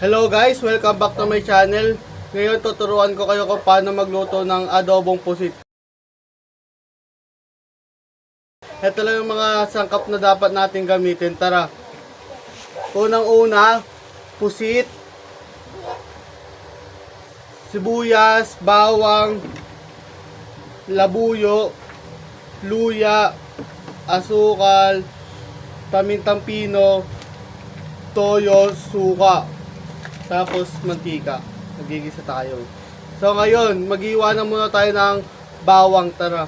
Hello guys, welcome back to my channel. Ngayon tuturuan ko kayo kung paano magluto ng adobong pusit. Ito lang yung mga sangkap na dapat natin gamitin. Tara. Unang-una, pusit, sibuyas, bawang, labuyo, luya, asukal, pamintang pino, toyo, suka, tapos mantika. Nagigisa tayo. So ngayon, mag-iwanan muna tayo ng bawang. Tara.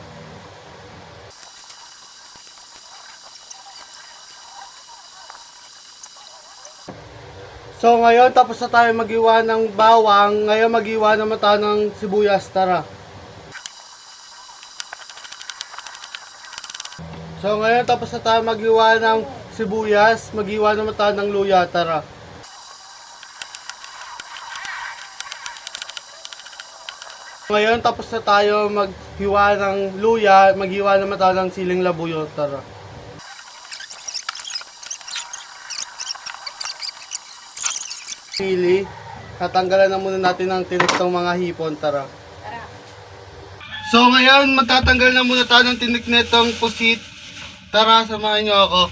So ngayon, tapos na tayo mag-iwan ng bawang. Ngayon mag-iwan naman tayo ng sibuyas. Tara. So ngayon, tapos na tayo mag-iwan ng sibuyas. Mag-iwan naman tayo ng luya. Tara. Ngayon, tapos na tayo maghiwa ng luya. Maghiwa naman tayo ng siling labuyo. Tara. Sili. Tatanggalan na muna natin ng tinik ng mga hipon. Tara. So ngayon, magtatanggal na muna tayo ng tinik netong pusit. Tara, samahan nyo ako.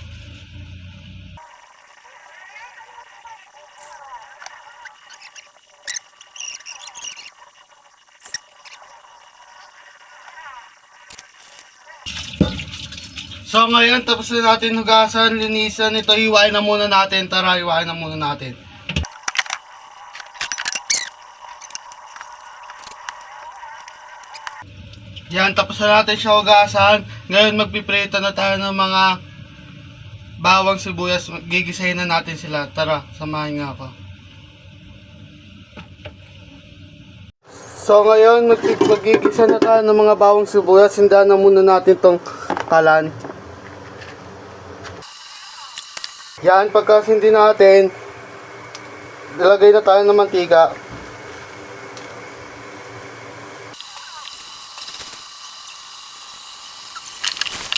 So ngayon, tapos na natin hugasan, linisan. Ito, hiwain na muna natin. Tara, hiwain na muna natin. Yan, tapos na natin siya hugasan. Ngayon, magpiprito na tayo ng mga bawang sibuyas. Gigisahin na natin sila. Tara, samahan nga ako. So ngayon, magigisa na tayo ng mga bawang sibuyas. Sindahan na muna natin tong kalan. Yan, pagkasindi natin, ilagay na tayo ng mantika.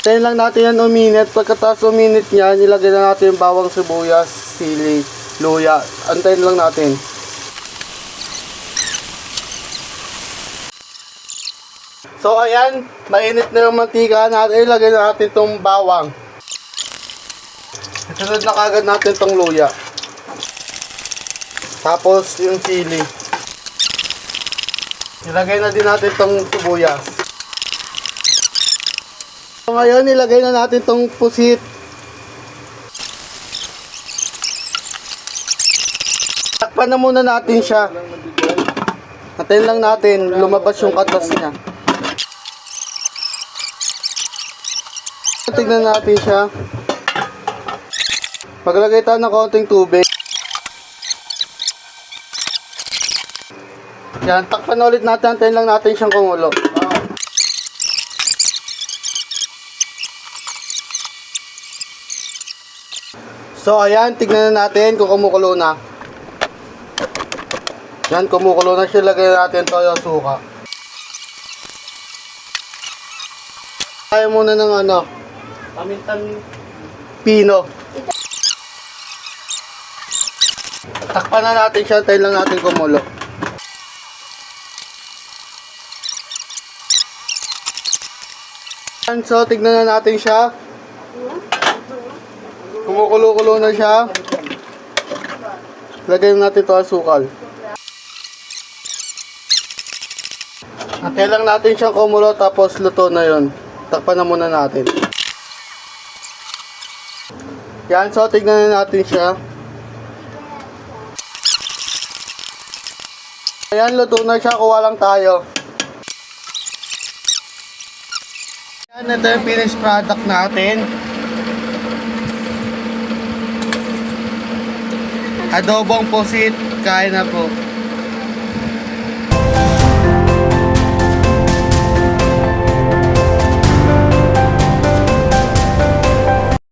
Tayo lang natin yan uminit. Pagkatapos uminit niyan, ilagay na natin yung bawang sibuyas, sili, luya. Antayin lang natin. So ayan, mainit na yung mantika natin. Ilagay na natin itong bawang. Sunod na kagad natin itong luya. Tapos yung sili. Ilagay na din natin itong sibuyas. So ngayon, ilagay na natin itong pusit. Takpan na muna natin siya. Natin lang natin, lumabas yung katas niya. Tignan natin siya. Maglagay tayo ng konting tubig. Yan, takpan ulit natin. Antayin lang natin siyang kumulo. So ayan, tignan na natin kung kumukulo na. Yan, kumukulo na siya. Lagay natin toyo, suka. Tayo muna ng pamintang pino. Takpan na natin siya. Tayo lang natin kumulo. Yan, so tignan na natin siya. Kumukulo-kulo na siya. Lagay natin ito asukal. Antay lang natin siyang kumulo tapos luto na yun. Takpan na muna natin. Yan, so tignan na natin siya. Ayan, luto na siya. Kuha lang tayo. Yan, ito yung finished product natin. Adobong pusit, kain na po.